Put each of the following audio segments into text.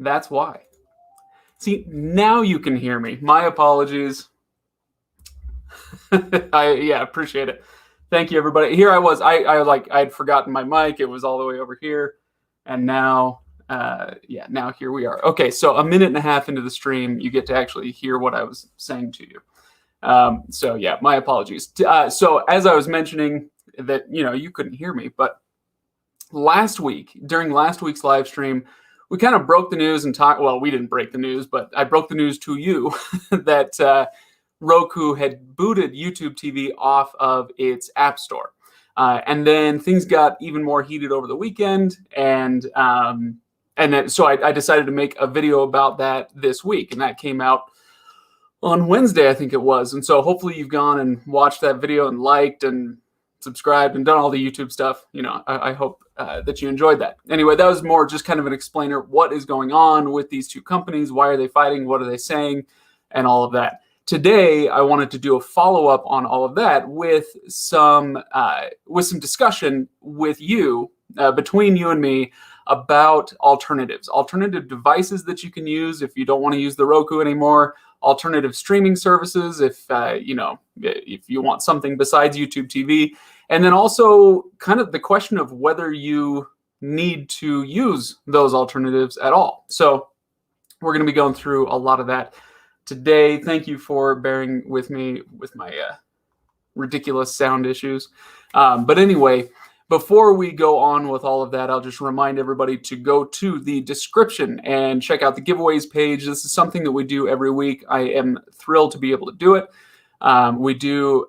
That's why. See, now you can hear me. My apologies. I appreciate it. Thank you, everybody. Here I was. I had forgotten my mic. It was all the way over here, and now, now here we are. Okay, so a minute and a half into the stream, you get to actually hear what I was saying to you. So yeah, my apologies. So as I was mentioning that, you couldn't hear me, but during last week's live stream, we kind of broke the news and talked. Well, we didn't break the news, but I broke the news to you that Roku had booted YouTube TV off of its app store. And then things got even more heated over the weekend. And then, so I decided to make a video about that this week. And that came out on Wednesday, I think it was. And so hopefully you've gone and watched that video and liked and subscribed and done all the YouTube stuff. I hope that you enjoyed that. Anyway, that was more just kind of an explainer. What is going on with these two companies? Why are they fighting? What are they saying? And all of that. Today, I wanted to do a follow-up on all of that with some discussion with you, between you and me, about alternative devices that you can use if you don't want to use the Roku anymore, alternative streaming services if you want something besides YouTube TV, and then also kind of the question of whether you need to use those alternatives at all. So we're going to be going through a lot of that today. Thank you for bearing with me with my ridiculous sound issues. But anyway, before we go on with all of that, I'll just remind everybody to go to the description and check out the giveaways page. This is something that we do every week. I am thrilled to be able to do it. We do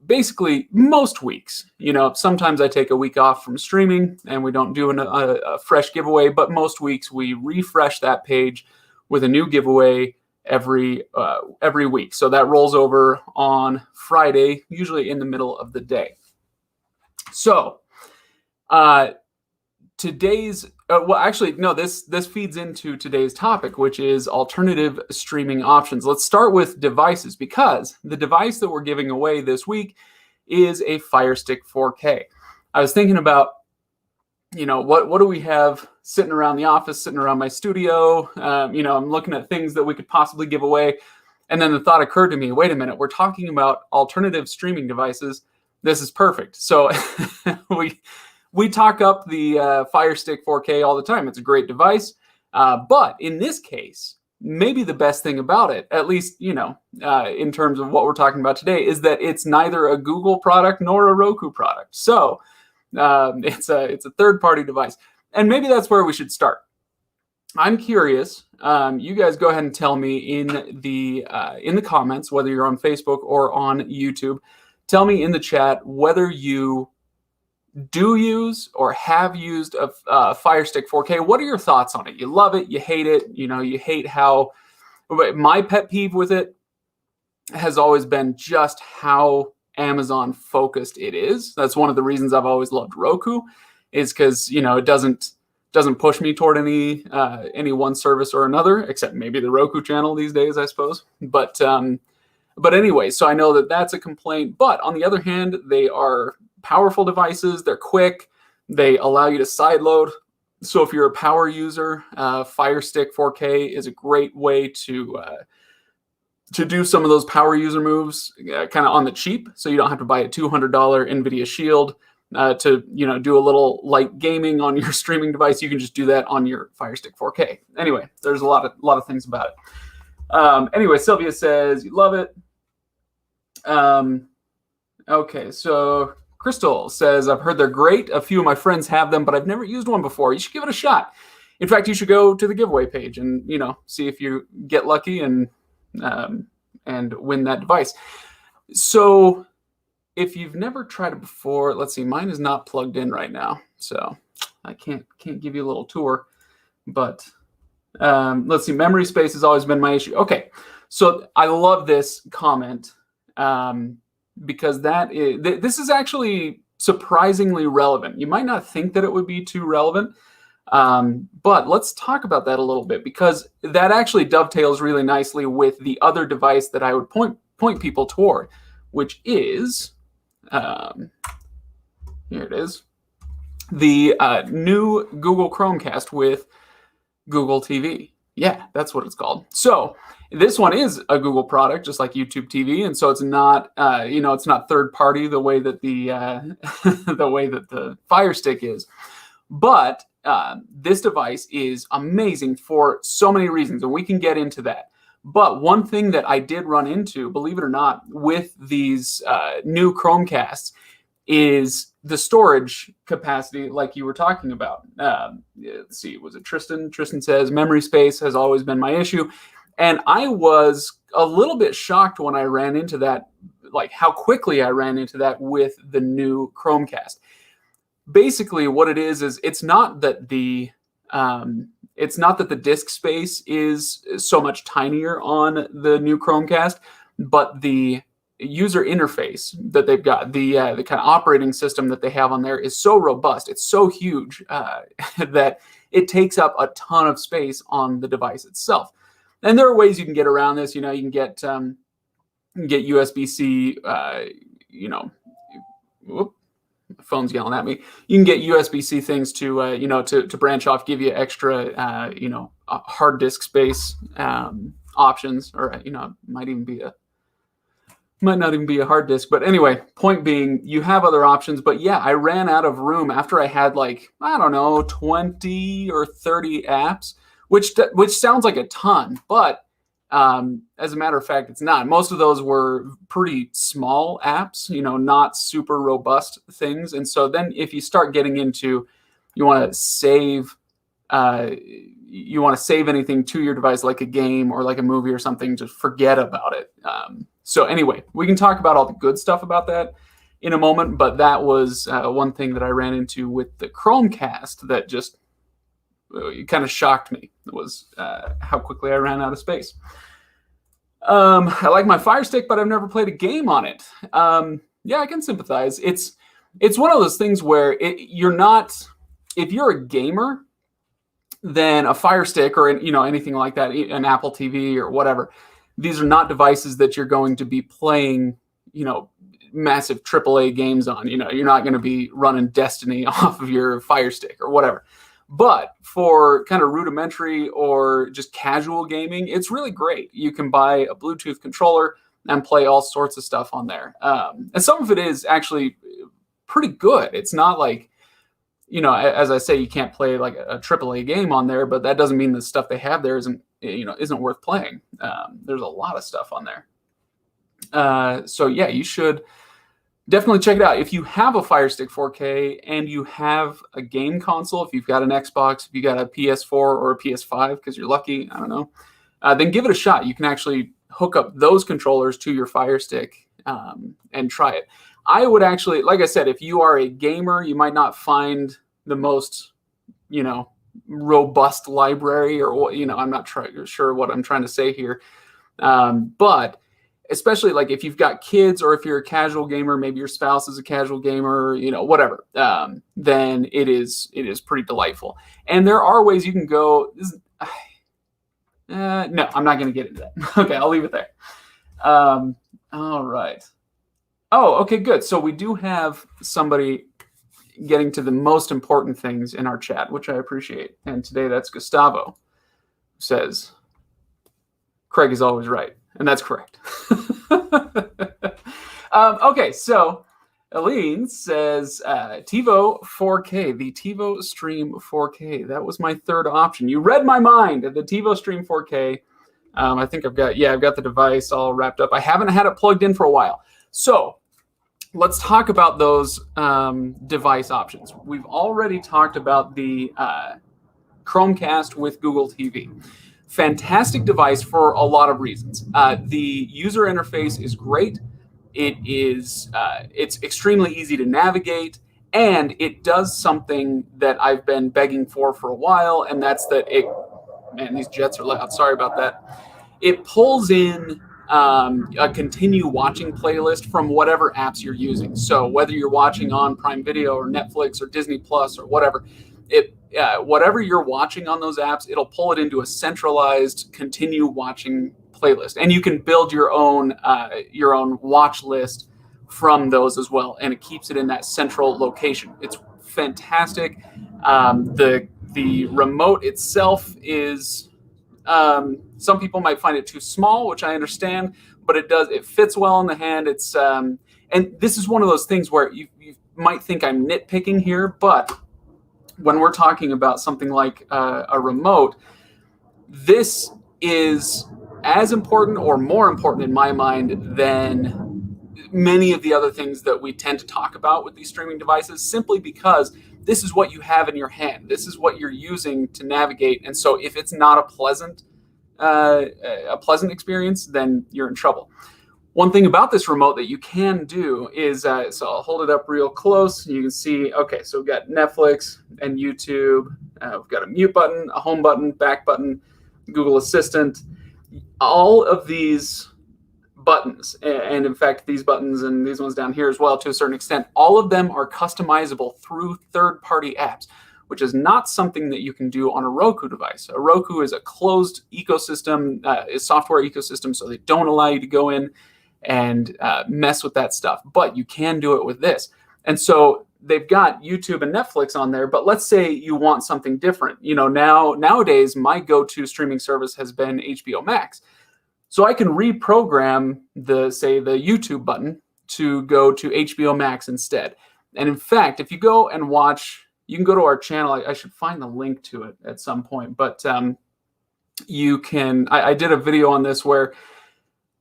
basically most weeks. Sometimes I take a week off from streaming and we don't do a fresh giveaway, but most weeks we refresh that page with a new giveaway every week. So that rolls over on Friday, usually in the middle of the day. So today's this feeds into today's topic, which is alternative streaming options. Let's start with devices, because the device that we're giving away this week is a Fire Stick 4K. I was thinking about, what do we have sitting around the office, sitting around my studio? I'm looking at things that we could possibly give away. And then the thought occurred to me, wait a minute, we're talking about alternative streaming devices. This is perfect. So we talk up the Fire Stick 4K all the time. It's a great device. But in this case, maybe the best thing about it, at least, in terms of what we're talking about today, is that it's neither a Google product nor a Roku product. So it's a third-party device. And maybe that's where we should start. I'm curious. You guys go ahead and tell me in the comments, whether you're on Facebook or on YouTube. Tell me in the chat whether you do use or have used a Fire Stick 4K. What are your thoughts on it? You love it? You hate it? You hate how... My pet peeve with it has always been just how Amazon focused it is. That's one of the reasons I've always loved Roku, is because it doesn't push me toward any one service or another, except maybe the Roku channel these days, I suppose. But anyway, so I know that that's a complaint. But on the other hand, they are powerful devices. They're quick. They allow you to sideload. So if you're a power user, Fire Stick 4K is a great way to do some of those power user moves kind of on the cheap. So you don't have to buy a $200 NVIDIA Shield to do a little light gaming on your streaming device. You can just do that on your Fire Stick 4K. Anyway, there's a lot of things about it. Anyway, Sylvia says you love it. Okay, so Crystal says, I've heard they're great. A few of my friends have them, but I've never used one before. You should give it a shot. In fact, you should go to the giveaway page and see if you get lucky and win that device. So if you've never tried it before, let's see, mine is not plugged in right now, so I can't give you a little tour. But let's see, memory space has always been my issue. Okay, so I love this comment because this is actually surprisingly relevant. You might not think that it would be too relevant, but let's talk about that a little bit, because that actually dovetails really nicely with the other device that I would point people toward, which is, here it is, the new Google Chromecast with Google TV. Yeah, that's what it's called. So this one is a Google product, just like YouTube TV, and so it's not, it's not third party the way that the the way that the Fire Stick is. But this device is amazing for so many reasons, and we can get into that. But one thing that I did run into, believe it or not, with these new Chromecasts is the storage capacity, like you were talking about. Let's see, was it Tristan? Tristan says, memory space has always been my issue. And I was a little bit shocked when I ran into that, like how quickly I ran into that with the new Chromecast. Basically, what it is it's not that the disk space is so much tinier on the new Chromecast, but the user interface that they've got, the kind of operating system that they have on there is so robust, it's so huge that it takes up a ton of space on the device itself. And there are ways you can get around this. You can get USB-C. Whoop, my phone's yelling at me. You can get USB-C things to branch off, give you extra hard disk space options, or might not even be a hard disk. But anyway, point being, you have other options. But yeah, I ran out of room after I had 20 or 30 apps, which sounds like a ton, but as a matter of fact, it's not. Most of those were pretty small apps, not super robust things. And so then if you start getting into, you want to save anything to your device, like a game or like a movie or something, just forget about it. So anyway, we can talk about all the good stuff about that in a moment, but that was one thing that I ran into with the Chromecast that just kind of shocked me. It was how quickly I ran out of space. I like my Fire Stick, but I've never played a game on it. Yeah, I can sympathize. It's one of those things where if you're a gamer, then a Fire Stick or anything like that, an Apple TV or whatever, these are not devices that you're going to be playing, massive AAA games on. You're not going to be running Destiny off of your Fire Stick or whatever. But for kind of rudimentary or just casual gaming, it's really great. You can buy a Bluetooth controller and play all sorts of stuff on there. And some of it is actually pretty good. It's not like, as I say, you can't play like a AAA game on there, but that doesn't mean the stuff they have there isn't worth playing. There's a lot of stuff on there. So yeah, you should definitely check it out. If you have a Fire Stick 4K and you have a game console, if you've got an Xbox, if you got a PS4 or a PS5, because you're lucky, I don't know, then give it a shot. You can actually hook up those controllers to your Fire Stick and try it. I would actually, like I said, if you are a gamer, you might not find the most, robust library, or I'm not sure what I'm trying to say here, but especially like if you've got kids or if you're a casual gamer, maybe your spouse is a casual gamer, whatever, then it is pretty delightful. And there are ways you can go. No, I'm not going to get into that. Okay, I'll leave it there. All right. Oh, okay, good. So we do have somebody getting to the most important things in our chat, which I appreciate. And today that's Gustavo, who says, Craig is always right. And that's correct. Okay, so Aline says TiVo 4K, the TiVo Stream 4K. That was my third option. You read my mind. The TiVo Stream 4K. I think I've got the device all wrapped up. I haven't had it plugged in for a while. So let's talk about those device options. We've already talked about the Chromecast with Google TV. Fantastic device for a lot of reasons. The user interface is great. It's extremely easy to navigate, and it does something that I've been begging for a while, and that's that man, these jets are loud. Sorry about that. It pulls in a continue watching playlist from whatever apps you're using. So whether you're watching on Prime Video or Netflix or Disney Plus or whatever, whatever you're watching on those apps, it'll pull it into a centralized continue watching playlist, and you can build your own watch list from those as well, and it keeps it in that central location. It's fantastic. The remote itself is, some people might find it too small, which I understand, but it fits well in the hand. It's and this is one of those things where you might think I'm nitpicking here, but when we're talking about something like a remote, this is as important or more important in my mind than many of the other things that we tend to talk about with these streaming devices, simply because this is what you have in your hand. This is what you're using to navigate. And so if it's not a pleasant experience, then you're in trouble. One thing about this remote that you can do is, so I'll hold it up real close. You can see, okay, so we've got Netflix and YouTube. We've got a mute button, a home button, back button, Google Assistant. All of these buttons, and in fact, these buttons and these ones down here as well, to a certain extent, all of them are customizable through third-party apps, which is not something that you can do on a Roku device. A Roku is a closed ecosystem, is software ecosystem, so they don't allow you to go in and mess with that stuff. But you can do it with this. And so they've got YouTube and Netflix on there, but let's say you want something different. You know, nowadays, my go-to streaming service has been HBO Max. So I can reprogram the YouTube button to go to HBO Max instead. And in fact, if you go and watch, you can go to our channel. I should find the link to it at some point, but you can, I did a video on this where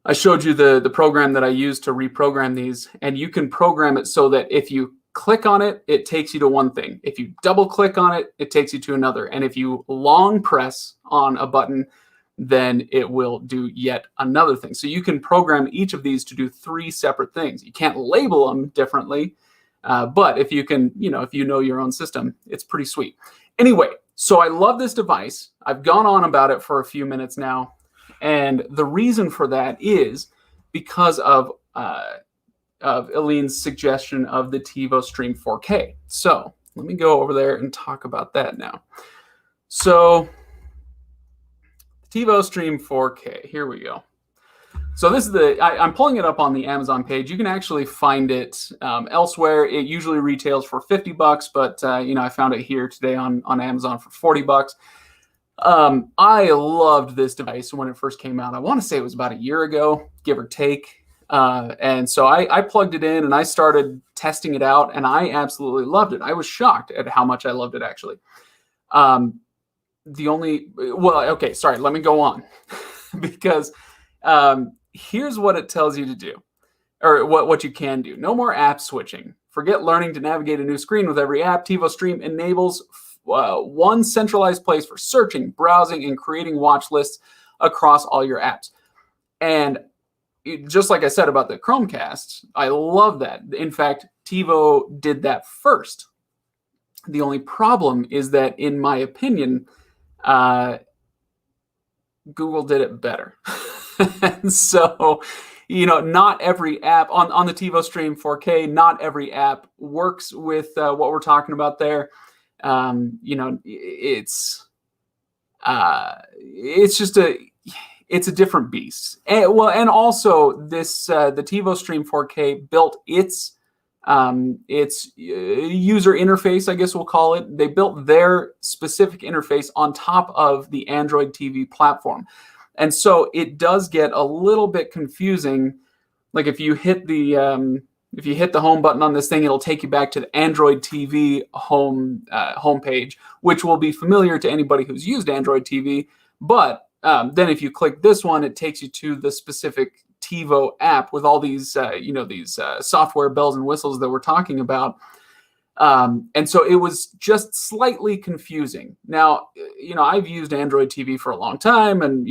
I showed you the program that I use to reprogram these, and you can program it so that if you click on it, it takes you to one thing. If you double click on it, it takes you to another. And if you long press on a button, then it will do yet another thing. So you can program each of these to do 3 separate things. You can't label them differently, but if you can, if you know your own system, it's pretty sweet. Anyway, so I love this device. I've gone on about it for a few minutes now. And the reason for that is because of Eileen's suggestion of the TiVo Stream 4K. So let me go over there and talk about that now. So TiVo Stream 4K, here we go. So this is I'm pulling it up on the Amazon page. You can actually find it elsewhere. It usually retails for $50, but I found it here today on Amazon for $40. I loved this device when it first came out. I want to say it was about a year ago, give or take. And so I plugged it in and I started testing it out, and I absolutely loved it. I was shocked at how much I loved it, actually. Let me go on because here's what it tells you to do, or what you can do. No more app switching. Forget learning to navigate a new screen with every app. TiVo Stream enables one centralized place for searching, browsing, and creating watch lists across all your apps. And just like I said about the Chromecast, I love that. In fact, TiVo did that first. The only problem is that, in my opinion, Google did it better. And so, not every app on the TiVo Stream 4K, not every app works with what we're talking about there. It's a different beast. And also this, the TiVo Stream 4K built its user interface, I guess we'll call it. They built their specific interface on top of the Android TV platform. And so it does get a little bit confusing. Like if you hit the home button on this thing, it'll take you back to the Android TV homepage, which will be familiar to anybody who's used Android TV. But then if you click this one, it takes you to the specific TiVo app with all these, software bells and whistles that we're talking about. And so it was just slightly confusing. Now, I've used Android TV for a long time and,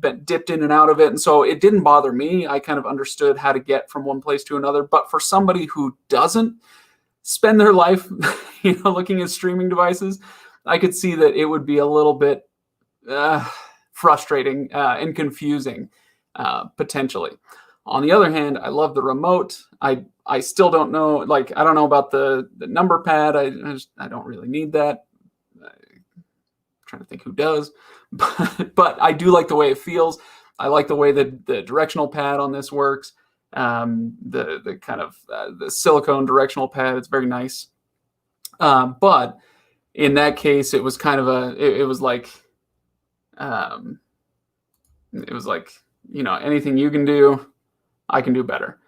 been dipped in and out of it. And so it didn't bother me. I kind of understood how to get from one place to another. But for somebody who doesn't spend their life, looking at streaming devices, I could see that it would be a little bit frustrating and confusing, potentially. On the other hand, I love the remote. I still don't know, I don't know about the number pad. I don't really need that. I'm trying to think who does, but I do like the way it feels. I like the way that the directional pad on this works. The kind of the silicone directional pad, it's very nice. But in that case, it was kind of it was like, anything you can do, I can do better.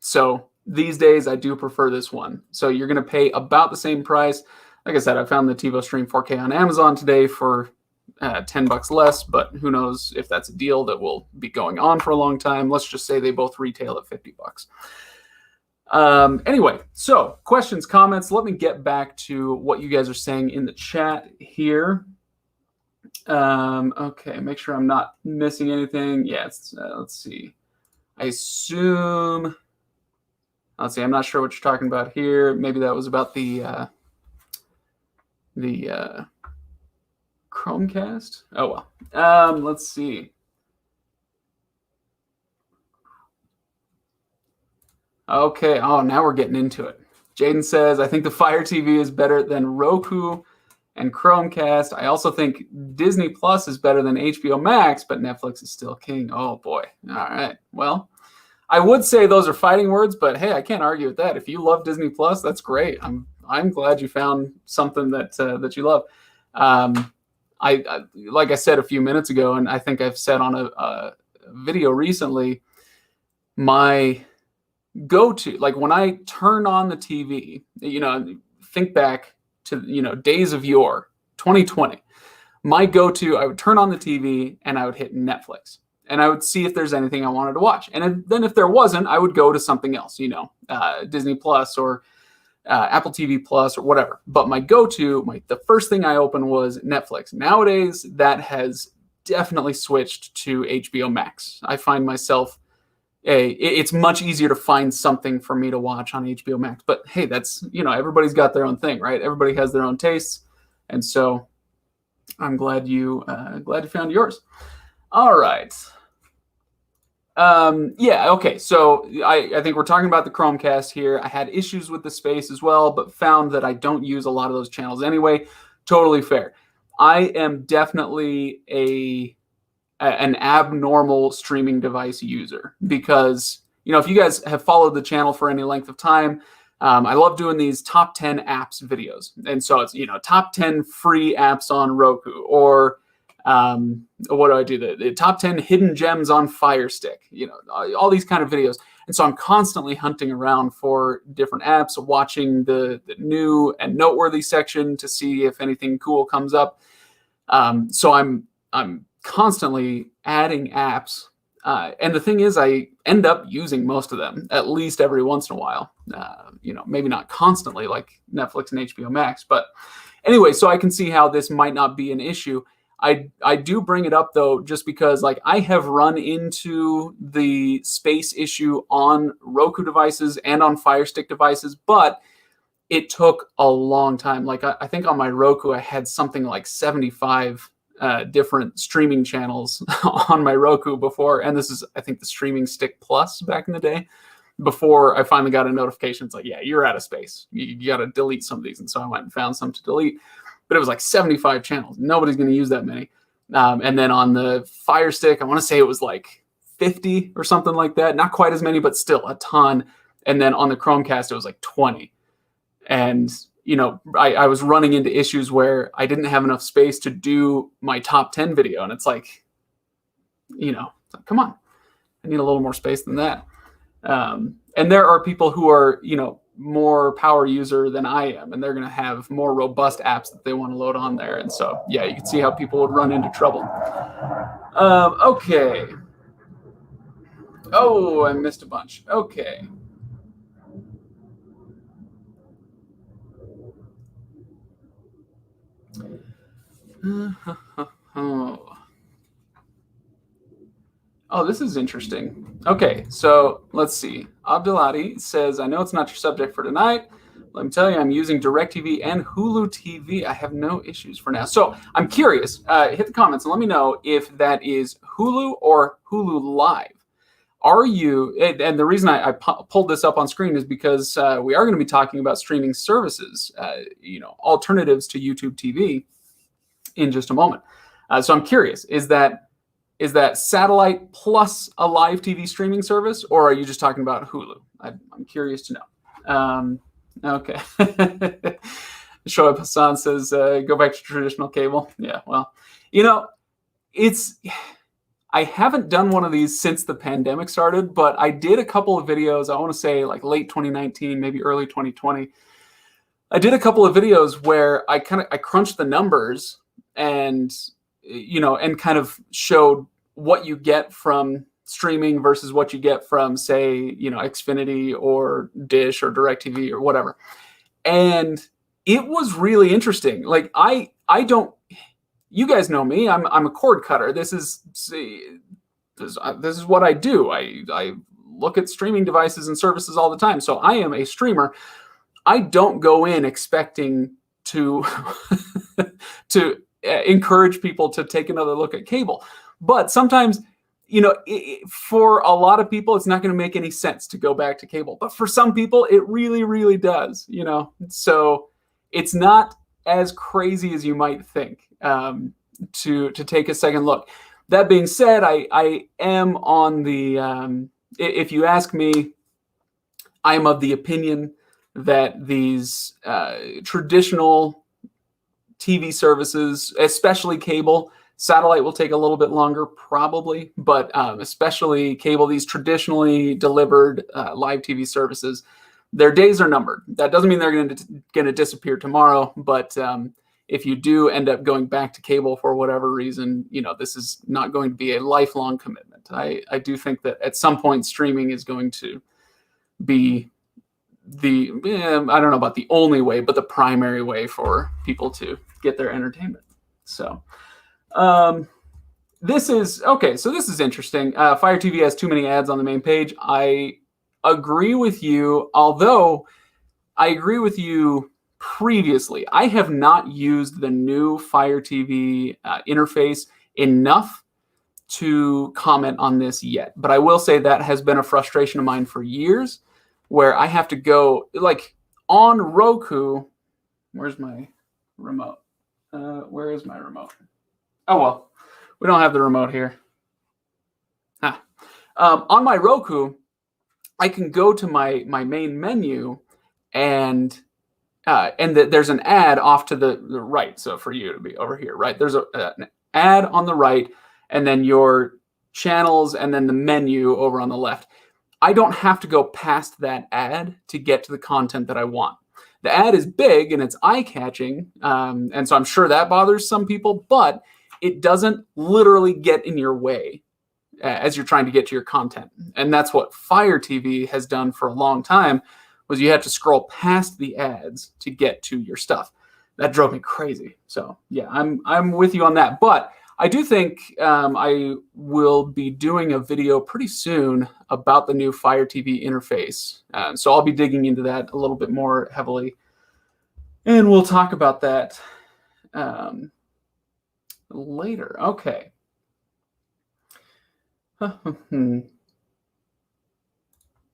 So these days I do prefer this one. So you're going to pay about the same price. Like I said, I found the TiVo Stream 4K on Amazon today for $10 less, but who knows if that's a deal that will be going on for a long time. Let's just say they both retail at $50. Anyway, so questions, comments. Let me get back to what you guys are saying in the chat here. Okay, make sure I'm not missing anything. Yeah, let's see. I assume, let's see, I'm not sure what you're talking about here. Maybe that was about the Chromecast. Oh, well. Let's see. Okay. Oh, now we're getting into it. Jaden says, I think the Fire TV is better than Roku and Chromecast. I also think Disney Plus is better than HBO Max, but Netflix is still king. Oh, boy. All right. Well, I would say those are fighting words, but hey, I can't argue with that. If you love Disney Plus, that's great. I'm glad you found something that you love. I like I said a few minutes ago, and I think I've said on a video recently, my go-to, like when I turn on the TV, think back to, days of yore, 2020, my go-to, I would turn on the TV and I would hit Netflix and I would see if there's anything I wanted to watch. And then if there wasn't, I would go to something else, Disney Plus or Apple TV Plus or whatever. But my go-to, the first thing I opened was Netflix. Nowadays, that has definitely switched to HBO Max. I find myself, it's much easier to find something for me to watch on HBO Max. But hey, that's, everybody's got their own thing, right? Everybody has their own tastes. And so I'm glad you found yours. All right. Yeah, okay. So I think we're talking about the Chromecast here. I had issues with the space as well, but found that I don't use a lot of those channels anyway. Totally fair. I am definitely an abnormal streaming device user because, if you guys have followed the channel for any length of time, I love doing these top 10 apps videos. And so it's, top 10 free apps on Roku, or what do I do? The top 10 hidden gems on Fire Stick, all these kind of videos. And so I'm constantly hunting around for different apps, watching the new and noteworthy section to see if anything cool comes up. So I'm constantly adding apps. And the thing is, I end up using most of them at least every once in a while. Maybe not constantly like Netflix and HBO Max, but anyway, so I can see how this might not be an issue. I do bring it up though, just because I have run into the space issue on Roku devices and on Fire Stick devices, but it took a long time. I think on my Roku, I had something like 75 different streaming channels on my Roku before. And this is, I think, the Streaming Stick Plus back in the day, before I finally got a notification. It's like, yeah, you're out of space. You got to delete some of these. And so I went and found some to delete. But it was like 75 channels. Nobody's going to use that many. And then on the Fire Stick, I want to say it was like 50 or something like that. Not quite as many, but still a ton. And then on the Chromecast, it was like 20. And, I was running into issues where I didn't have enough space to do my top 10 video. And it's like, come on, I need a little more space than that. And there are people who are, more power user than I am, and they're going to have more robust apps that they want to load on there. And so, yeah, you can see how people would run into trouble. Okay. Oh, I missed a bunch. Okay. Oh, this is interesting. Okay, so let's see. Abduladi says, I know it's not your subject for tonight. Let me tell you, I'm using DirecTV and Hulu TV. I have no issues for now. So I'm curious. Hit the comments and let me know if that is Hulu or Hulu Live. Are you, and the reason I pulled this up on screen is because we are going to be talking about streaming services, alternatives to YouTube TV in just a moment. So I'm curious, is that satellite plus a live TV streaming service, or are you just talking about Hulu? I'm curious to know. Okay. Shoaib Hassan says, go back to traditional cable. Yeah, well, I haven't done one of these since the pandemic started, but I did a couple of videos, I want to say like late 2019, maybe early 2020. I did a couple of videos where I crunched the numbers and kind of showed what you get from streaming versus what you get from, say, Xfinity or Dish or DirecTV or whatever. And it was really interesting. Like I don't, you guys know me. I'm a cord cutter. This is what I do. I look at streaming devices and services all the time. So I am a streamer. I don't go in expecting to to encourage people to take another look at cable. But sometimes, for a lot of people, it's not going to make any sense to go back to cable. But for some people, it really, really does. So it's not as crazy as you might think to take a second look. That being said, I am on the. If you ask me, I am of the opinion that these traditional TV services, especially cable, satellite will take a little bit longer probably, but especially cable, these traditionally delivered live TV services, their days are numbered. That doesn't mean they're going to disappear tomorrow, but if you do end up going back to cable for whatever reason, this is not going to be a lifelong commitment. I do think that at some point streaming is going to be I don't know about the only way, but the primary way for people to get their entertainment. So this is interesting. Fire TV has too many ads on the main page. I agree with you, although I agree with you previously. I have not used the new Fire TV interface enough to comment on this yet, but I will say that has been a frustration of mine for years, where I have to go, like, on Roku. Where's my remote? Where is my remote? Oh, well, we don't have the remote here. On my Roku, I can go to my main menu, and there's an ad off to the right. So for you to be over here, right? There's an ad on the right, and then your channels, and then the menu over on the left. I don't have to go past that ad to get to the content that I want. The ad is big and it's eye-catching, and so I'm sure that bothers some people, but it doesn't literally get in your way as you're trying to get to your content. And that's what Fire TV has done for a long time, was you had to scroll past the ads to get to your stuff. That drove me crazy. So yeah, I'm with you on that. But I do think I will be doing a video pretty soon about the new Fire TV interface. So I'll be digging into that a little bit more heavily. And we'll talk about that later. Okay.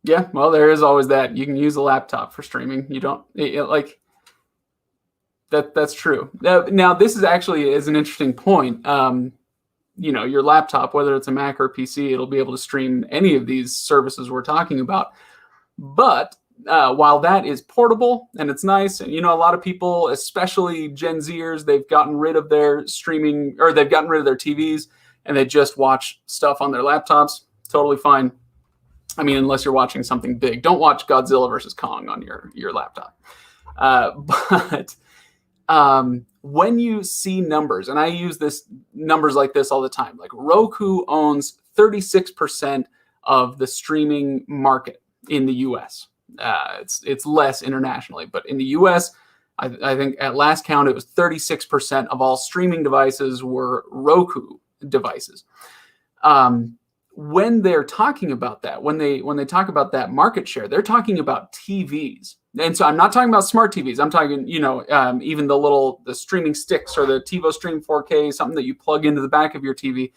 Yeah, well, there is always that. You can use a laptop for streaming. You don't, like... That's true. Now, this is an interesting point. Your laptop, whether it's a Mac or a PC, it'll be able to stream any of these services we're talking about. But while that is portable and it's nice, and a lot of people, especially Gen Zers, they've gotten rid of their streaming, or they've gotten rid of their TVs, and they just watch stuff on their laptops. Totally fine. I mean, unless you're watching something big, don't watch Godzilla versus Kong on your laptop. But when you see numbers, and I use numbers like this all the time, like Roku owns 36% of the streaming market in the US. It's less internationally, but in the US, I think at last count, it was 36% of all streaming devices were Roku devices. When they're talking about that, when they talk about that market share, they're talking about TVs. And so I'm not talking about smart TVs. I'm talking, even the streaming sticks or the TiVo Stream 4K, something that you plug into the back of your TV.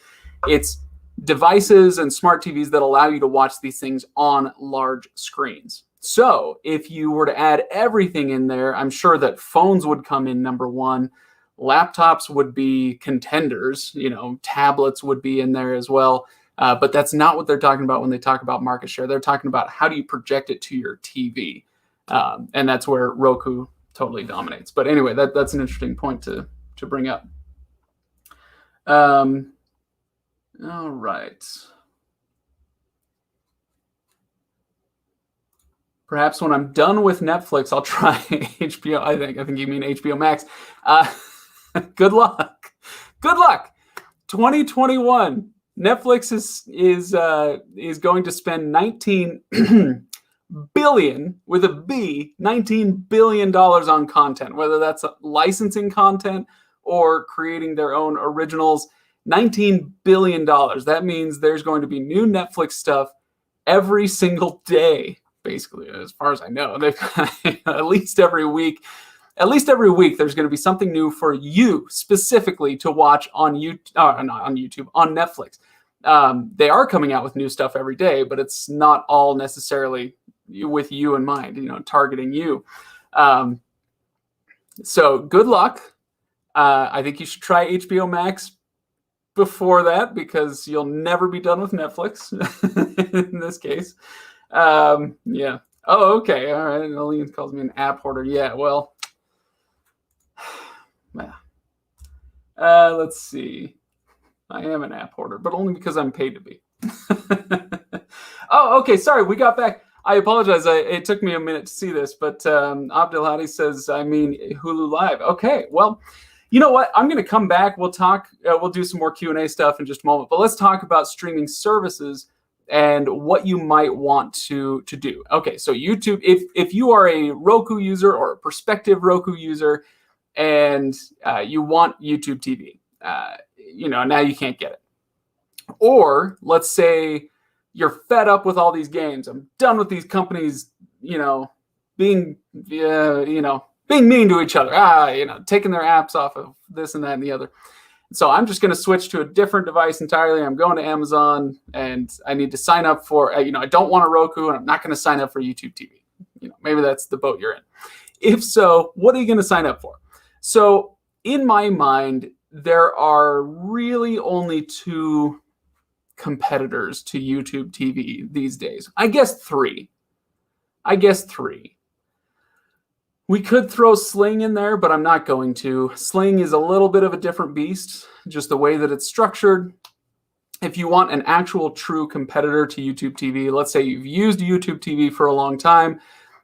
It's devices and smart TVs that allow you to watch these things on large screens. So if you were to add everything in there, I'm sure that phones would come in number one. Laptops would be contenders. Tablets would be in there as well. But that's not what they're talking about when they talk about market share. They're talking about how do you project it to your TV. And that's where Roku totally dominates. But anyway, that's an interesting point to bring up. All right. Perhaps when I'm done with Netflix, I'll try HBO. I think you mean HBO Max. Good luck. Good luck. 2021. Netflix is going to spend 19 billion with a B, $19 billion on content, whether that's licensing content or creating their own originals. $19 billion. That means there's going to be new Netflix stuff every single day, basically, as far as I know. They've at least every week. At least every week, there's going to be something new for you specifically to watch on YouTube, not on YouTube, on Netflix. They are coming out with new stuff every day, but it's not all necessarily with you in mind, targeting you. So good luck. I think you should try HBO Max before that, because you'll never be done with Netflix in this case. Yeah. Oh, okay. All right. Aline calls me an app hoarder. Yeah, well, let's see. I am an app hoarder, but only because I'm paid to be. Oh, okay. Sorry, we got back. I apologize. It took me a minute to see this, but Abdelhadi says, I mean, Hulu Live. Okay, well, you know what? I'm going to come back. We'll talk. We'll do some more Q&A stuff in just a moment, but let's talk about streaming services and what you might want to do. Okay, so YouTube, if you are a Roku user or a prospective Roku user and you want YouTube TV, now you can't get it. Or let's say you're fed up with all these games. I'm done with these companies, being mean to each other, taking their apps off of this and that and the other. So I'm just going to switch to a different device entirely. I'm going to Amazon and I need to sign up for, I don't want a Roku and I'm not going to sign up for YouTube TV. Maybe that's the boat you're in. If so, what are you going to sign up for? So in my mind, there are really only two competitors to YouTube TV these days. I guess three. We could throw Sling in there, but I'm not going to. Sling is a little bit of a different beast, just the way that it's structured. If you want an actual true competitor to YouTube TV, let's say you've used YouTube TV for a long time,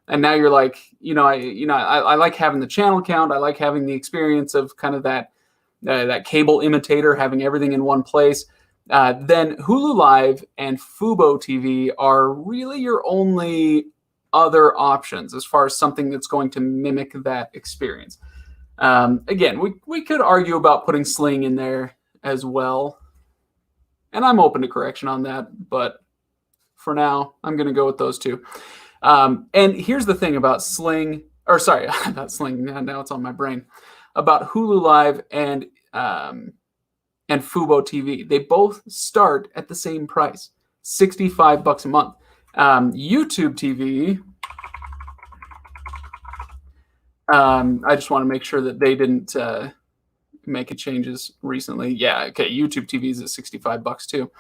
and now you're like, I like having the channel count. I like having the experience of kind of that cable imitator, having everything in one place. Then Hulu Live and Fubo TV are really your only other options as far as something that's going to mimic that experience. Again, we could argue about putting Sling in there as well, and I'm open to correction on that, but for now, I'm going to go with those two. And here's the thing about Sling, about Sling, now it's on my brain, about Hulu Live and Fubo TV. They both start at the same price, $65 a month. YouTube TV, I just want to make sure that they didn't make changes recently. Yeah, okay, YouTube TV is at $65 too.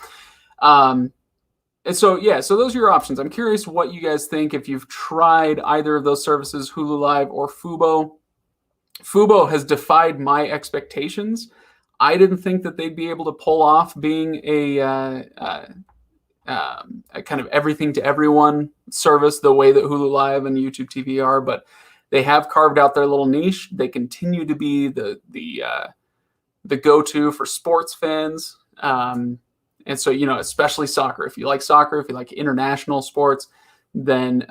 And so those are your options. I'm curious what you guys think if you've tried either of those services, Hulu Live or Fubo. Fubo has defied my expectations. I didn't think that they'd be able to pull off being a kind of everything to everyone service the way that Hulu Live and YouTube TV are, but they have carved out their little niche. They continue to be the go-to for sports fans. And so, especially soccer. If you like soccer, if you like international sports, then,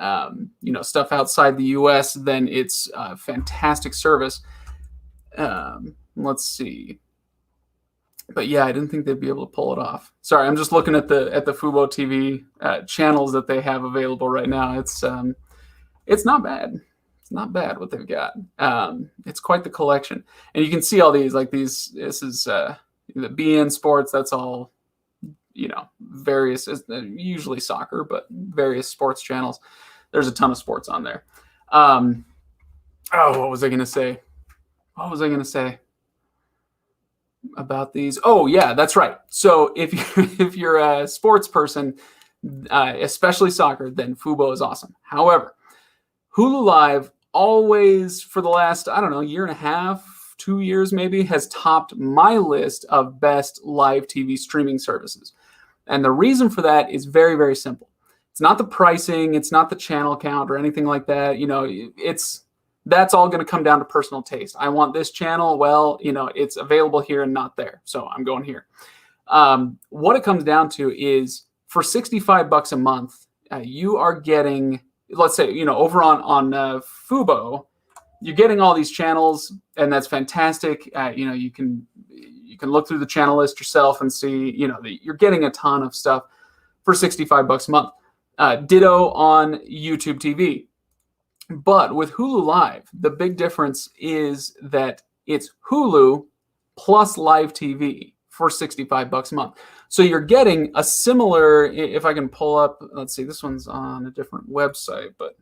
stuff outside the US, then it's a fantastic service. Let's see. But yeah, I didn't think they'd be able to pull it off. Sorry, I'm just looking at the Fubo TV channels that they have available right now. It's not bad. It's not bad what they've got. It's quite the collection, and you can see all these. This is the BN Sports. That's all, various, usually soccer, but various sports channels. There's a ton of sports on there. What was I going to say? About these? Oh yeah, that's right. So if you're a sports person, especially soccer, then Fubo is awesome. However, Hulu Live always, for the last, I don't know, year and a half, 2 years maybe, has topped my list of best live TV streaming services. And the reason for that is very, very simple. It's not the pricing, it's not the channel count or anything like that. That's all going to come down to personal taste. I want this channel. Well, it's available here and not there, so I'm going here. What it comes down to is for $65 a month, you are getting, let's say, over on Fubo, you're getting all these channels, and that's fantastic. You can look through the channel list yourself and see, you're getting a ton of stuff for $65 a month. Ditto on YouTube TV. But with Hulu Live, the big difference is that it's Hulu plus live TV for $65 a month. So you're getting a similar, if I can pull up, let's see, this one's on a different website, but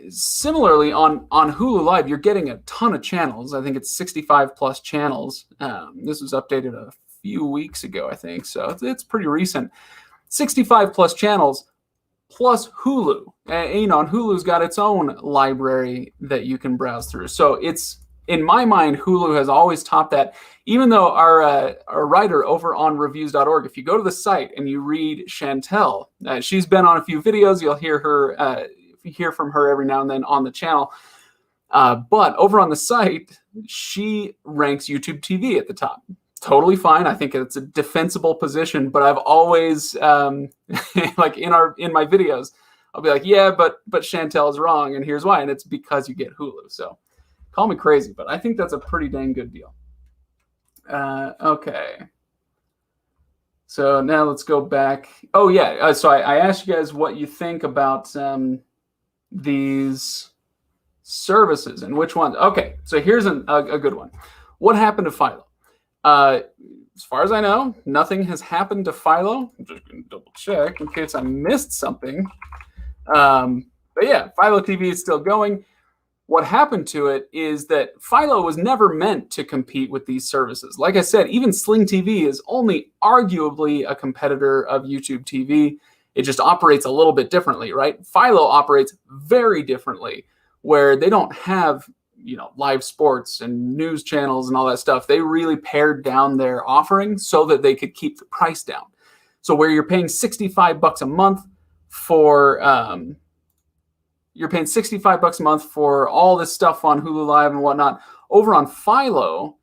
similarly on Hulu Live, you're getting a ton of channels. I think it's 65 plus channels. This was updated a few weeks ago, I think. So it's pretty recent. 65 plus channels plus Hulu. And Hulu's got its own library that you can browse through. So it's, in my mind, Hulu has always topped that. Even though our writer over on Reviews.org, if you go to the site and you read Chantel, she's been on a few videos. You'll hear from her every now and then on the channel. But over on the site, she ranks YouTube TV at the top. Totally fine. I think it's a defensible position, but I've always, like in my videos, I'll be like, yeah, but Chantel's wrong, and here's why, and it's because you get Hulu. So call me crazy, but I think that's a pretty dang good deal. Okay. So now let's go back. Oh yeah. So I asked you guys what you think about these services and which ones. Okay. So here's a good one. What happened to Philo? As far as I know, nothing has happened to Philo. I'm just going to double check in case I missed something. But yeah, Philo TV is still going. What happened to it is that Philo was never meant to compete with these services. Like I said, even Sling TV is only arguably a competitor of YouTube TV. It just operates a little bit differently, right? Philo operates very differently, where they don't have live sports and news channels and all that stuff. They really pared down their offering so that they could keep the price down. So where you're paying $65 a month for $65 a month for all this stuff on Hulu Live and whatnot, over on Philo,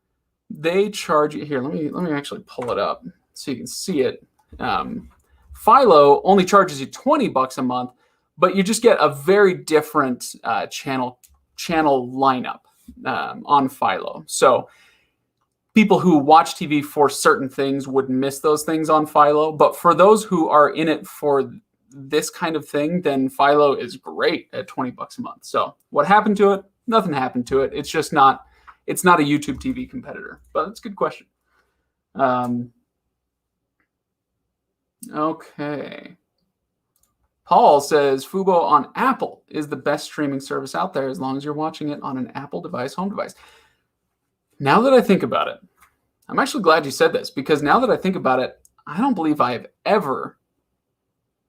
they charge you here. Let me actually pull it up so you can see it. Philo only charges you $20 a month, but you just get a very different channel lineup on Philo. So people who watch TV for certain things would miss those things on Philo, but for those who are in it for this kind of thing, then Philo is great at $20 a month. So what happened to it? Nothing happened to it. It's just not a YouTube TV competitor, but it's a good question. Okay. Paul says Fubo on Apple is the best streaming service out there as long as you're watching it on an Apple device, home device. Now that I think about it, I'm actually glad you said this, because now that I think about it, I don't believe I have ever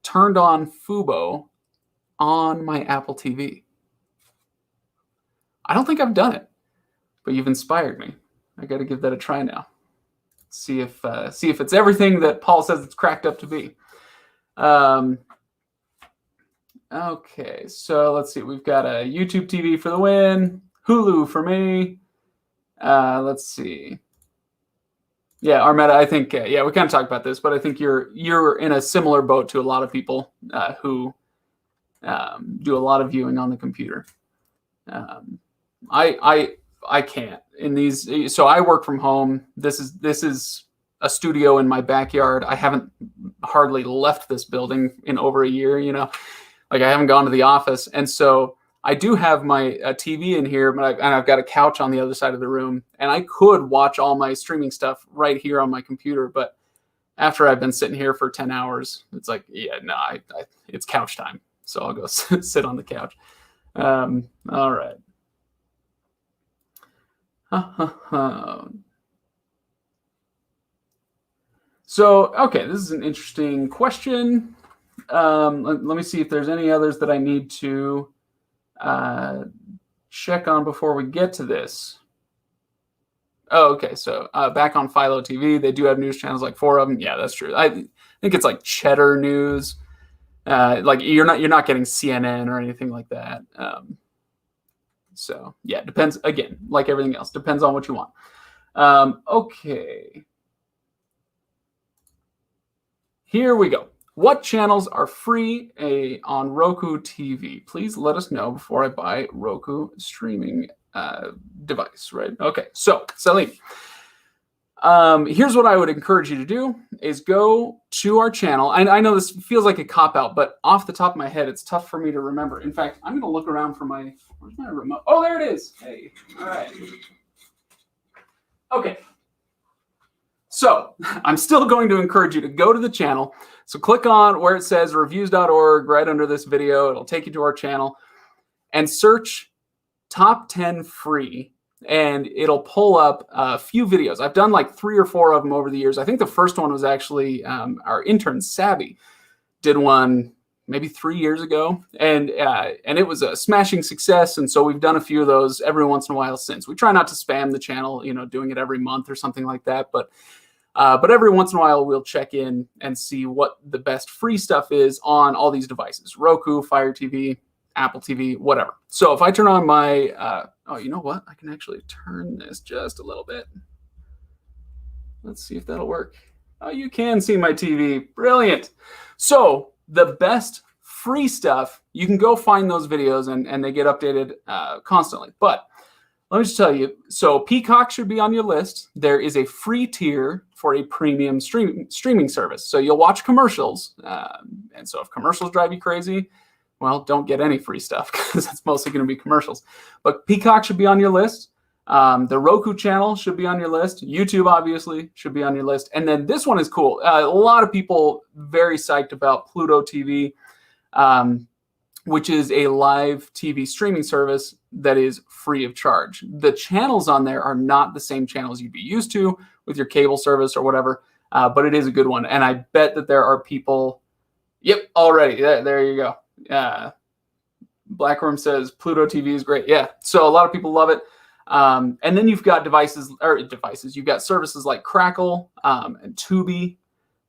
turned on Fubo on my Apple TV. I don't think I've done it, but you've inspired me. I got to give that a try now. See if it's everything that Paul says it's cracked up to be. Okay, so let's see. We've got a YouTube TV for the win, Hulu for me. Let's see. Yeah, Armetta, I think, we kind of talked about this, but I think you're in a similar boat to a lot of people who do a lot of viewing on the computer. I can't in these. So I work from home. This is a studio in my backyard. I haven't hardly left this building in over a year. Like I haven't gone to the office, and so I do have my TV in here, but I've got a couch on the other side of the room, and I could watch all my streaming stuff right here on my computer. But after I've been sitting here for 10 hours, it's like, it's couch time. So I'll go sit on the couch. All right. So, okay, this is an interesting question. Let me see if there's any others that I need to check on before we get to this. Oh, okay. So back on Philo TV, they do have news channels, like 4 of them. Yeah, that's true. I think it's like Cheddar News. Like you're not getting CNN or anything like that. So yeah, depends, again, like everything else, depends on what you want. Okay. Here we go. What channels are free on Roku TV? Please let us know before I buy Roku streaming device, right? Okay, so Salim, here's what I would encourage you to do is go to our channel. I know this feels like a cop-out, but off the top of my head, it's tough for me to remember. In fact, I'm going to look around for where's my remote? Oh, there it is. Hey, all right. Okay. So I'm still going to encourage you to go to the channel. So click on where it says Reviews.org right under this video. It'll take you to our channel and search top 10 free, and it'll pull up a few videos. I've done like 3 or 4 of them over the years. I think the first one was actually our intern Sabby did one maybe 3 years ago, and it was a smashing success. And so we've done a few of those every once in a while since. We try not to spam the channel, doing it every month or something like that, but every once in a while we'll check in and see what the best free stuff is on all these devices: Roku, Fire TV, Apple TV, whatever. So if I turn on my, oh, you know what? I can actually turn this just a little bit. Let's see if that'll work. Oh, you can see my TV. Brilliant. So the best free stuff, you can go find those videos and they get updated constantly. But let me just tell you, so Peacock should be on your list. There is a free tier for a premium streaming service. So you'll watch commercials. And so if commercials drive you crazy, well, don't get any free stuff because it's mostly going to be commercials. But Peacock should be on your list. The Roku channel should be on your list. YouTube, obviously, should be on your list. And then this one is cool. A lot of people very psyched about Pluto TV, which is a live TV streaming service that is free of charge. The channels on there are not the same channels you'd be used to with your cable service or whatever, but it is a good one. And I bet that there are people, yep, already, there you go. Blackworm says Pluto TV is great. Yeah, so a lot of people love it. And then you've got you've got services like Crackle and Tubi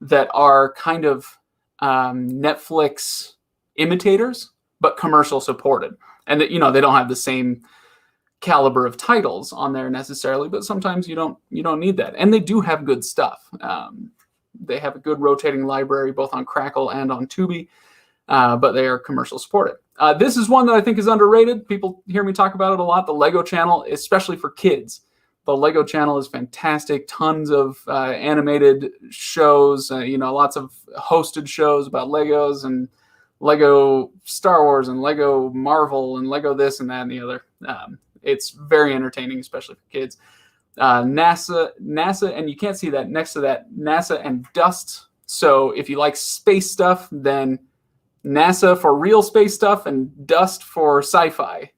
that are kind of Netflix imitators, but commercial supported. And that, they don't have the same caliber of titles on there necessarily, but sometimes you don't need that. And they do have good stuff. They have a good rotating library both on Crackle and on Tubi. But they are commercial supported. This is one that I think is underrated. People hear me talk about it a lot. The Lego channel, especially for kids. The Lego channel is fantastic. Tons of animated shows, lots of hosted shows about Legos and Lego Star Wars and Lego Marvel and Lego this and that and the other. It's very entertaining, especially for kids. NASA, and you can't see that next to that, NASA and Dust. So if you like space stuff, then NASA for real space stuff and Dust for sci-fi,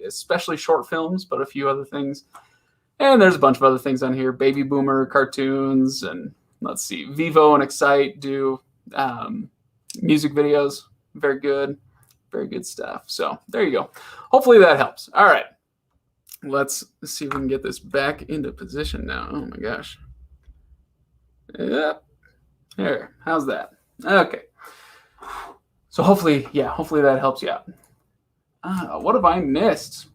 especially short films, but a few other things. And there's a bunch of other things on here. Baby Boomer cartoons, and let's see, Vivo and Excite do music videos. Very good stuff. So there you go. Hopefully that helps. All right. Let's see if we can get this back into position now. Oh my gosh. Yep. There. How's that? Okay. So hopefully that helps you out. What have I missed?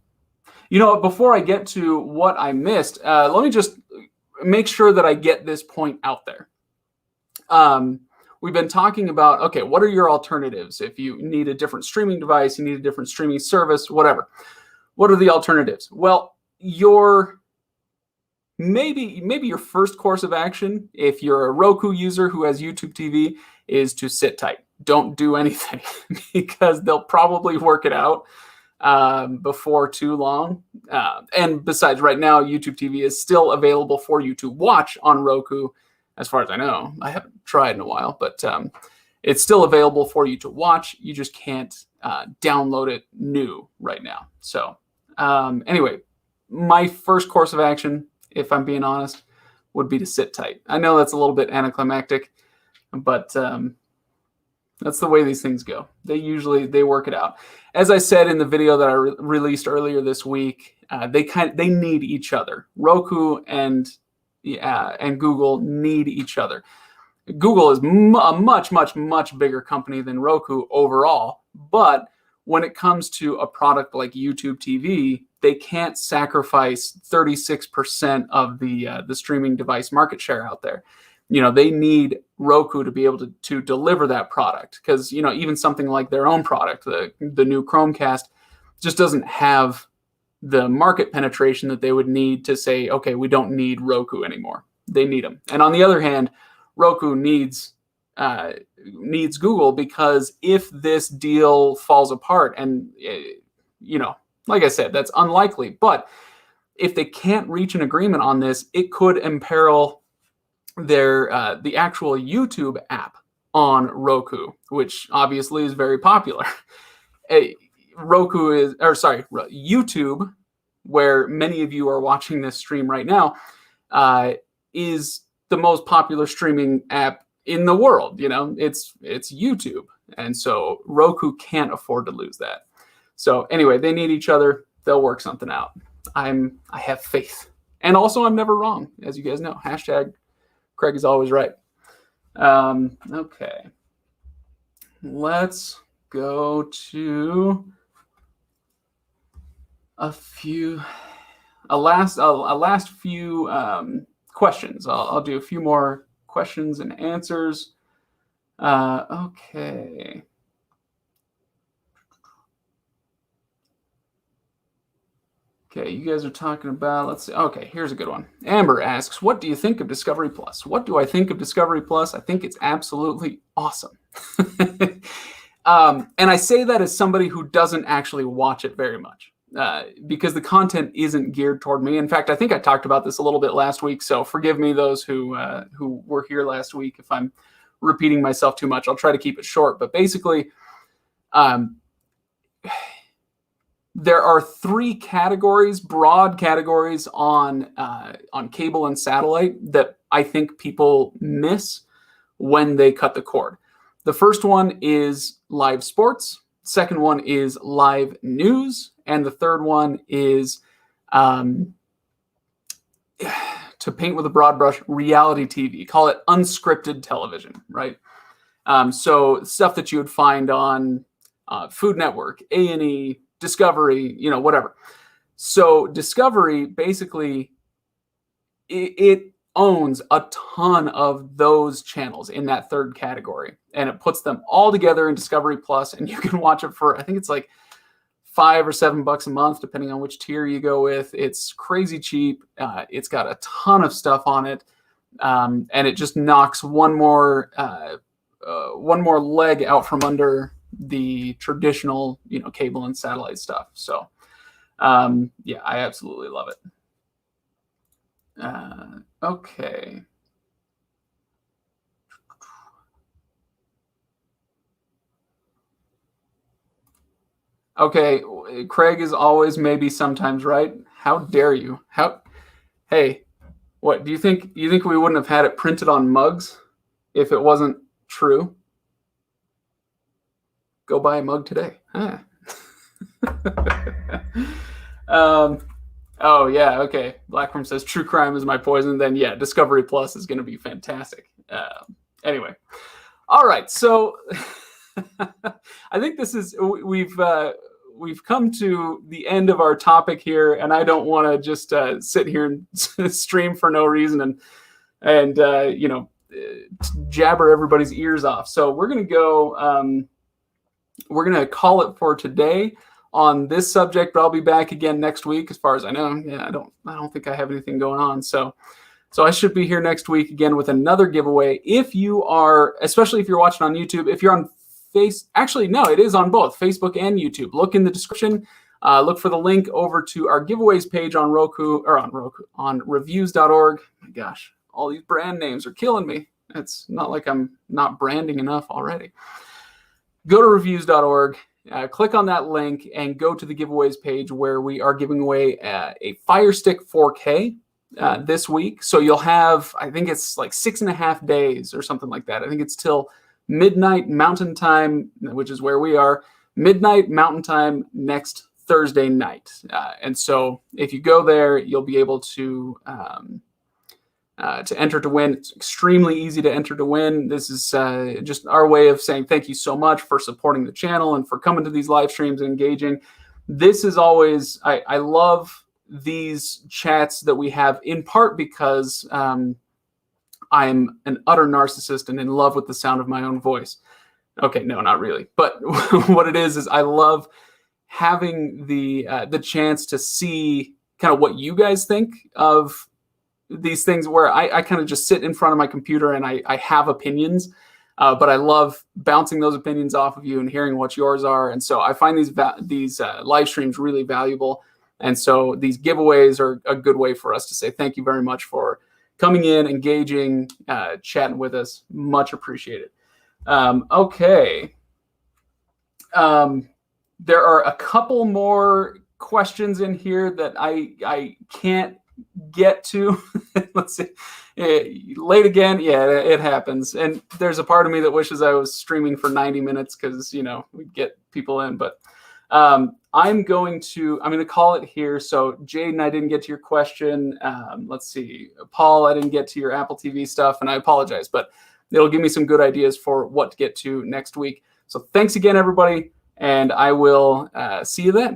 Before I get to what I missed, let me just make sure that I get this point out there. We've been talking about, okay, what are your alternatives? If you need a different streaming device, you need a different streaming service, whatever. What are the alternatives? Well, maybe your first course of action, if you're a Roku user who has YouTube TV, is to sit tight. Don't do anything because they'll probably work it out before too long. And besides, right now, YouTube TV is still available for you to watch on Roku, as far as I know. I haven't tried in a while, but it's still available for you to watch. You just can't download it new right now. So anyway, my first course of action, if I'm being honest, would be to sit tight. I know that's a little bit anticlimactic, but That's the way these things go. They work it out. As I said in the video that I released earlier this week, they need each other. Roku and Google need each other. Google is a much bigger company than Roku overall, but when it comes to a product like YouTube TV, they can't sacrifice 36% of the streaming device market share out there. They need Roku to be able to deliver that product, because even something like their own product, the new Chromecast, just doesn't have the market penetration that they would need to say, okay, we don't need Roku anymore. They need them. And on the other hand, Roku needs Google, because if this deal falls apart, and like I said, that's unlikely, but if they can't reach an agreement on this, it could imperil the actual YouTube app on Roku, which obviously is very popular. YouTube, where many of you are watching this stream right now, is the most popular streaming app in the world. It's YouTube, and so Roku can't afford to lose that. So anyway, they need each other. They'll work something out. I have faith, and also I'm never wrong, as you guys know. Hashtag Craig is always right. Okay, let's go to a last few questions. I'll do a few more questions and answers. Okay. Okay, you guys are talking about, let's see. Okay, here's a good one. Amber asks, what do you think of Discovery Plus? What do I think of Discovery Plus? I think it's absolutely awesome. And I say that as somebody who doesn't actually watch it very much, because the content isn't geared toward me. In fact, I think I talked about this a little bit last week, so forgive me, those who were here last week, if I'm repeating myself too much. I'll try to keep it short, but basically, there are three broad categories on cable and satellite that I think people miss when they cut the cord. The first one is live sports. Second one is live news. And the third one is, to paint with a broad brush, reality TV. Call it unscripted television, right? So stuff that you would find on Food Network, A&E, Discovery, whatever. So Discovery, basically, it owns a ton of those channels in that third category, and it puts them all together in Discovery Plus, and you can watch it for, I think it's like $5 or $7 a month, depending on which tier you go with. It's crazy cheap. It's got a ton of stuff on it, and it just knocks one more leg out from under the traditional, cable and satellite stuff. So, yeah, I absolutely love it. Okay. Okay, Craig is always, maybe sometimes right. How dare you? Hey, what do you think? You think we wouldn't have had it printed on mugs if it wasn't true? Go buy a mug today. Huh. Oh yeah, okay. Blackworm says true crime is my poison. Then yeah, Discovery Plus is going to be fantastic. Anyway, all right. So I think this is we've come to the end of our topic here, and I don't want to just sit here and stream for no reason and jabber everybody's ears off. So we're going to go. We're going to call it for today on this subject, but I'll be back again next week, as far as I know. Yeah, I don't think I have anything going on. So I should be here next week again with another giveaway. If you are, especially if you're watching on YouTube, if you're on actually, no, it is on both Facebook and YouTube. Look in the description. Look for the link over to our giveaways page on on Reviews.org. My gosh, all these brand names are killing me. It's not like I'm not branding enough already. Go to Reviews.org. Click on that link and go to the giveaways page, where we are giving away a Fire Stick 4K this week. So you'll have, I think it's like 6.5 days or something like that. I think it's till midnight Mountain Time, which is where we are, midnight Mountain Time next Thursday night. And so if you go there, you'll be able to enter to win. It's extremely easy to enter to win. This is just our way of saying thank you so much for supporting the channel and for coming to these live streams and engaging. This is always, I love these chats that we have, in part because I'm an utter narcissist and in love with the sound of my own voice. Okay, no, not really. But what it is I love having the chance to see kind of what you guys think of these things, where I kind of just sit in front of my computer and I have opinions, but I love bouncing those opinions off of you and hearing what yours are. And so I find these live streams really valuable. And so these giveaways are a good way for us to say thank you very much for coming in, engaging, chatting with us. Much appreciated. Okay. There are a couple more questions in here that I can't get to. Let's see. Late again. Yeah, it happens. And there's a part of me that wishes I was streaming for 90 minutes because, you know, we get people in. But I'm going to call it here. So Jaden, I didn't get to your question. Let's see. Paul, I didn't get to your Apple TV stuff, and I apologize, but it'll give me some good ideas for what to get to next week. So thanks again, everybody. And I will see you then.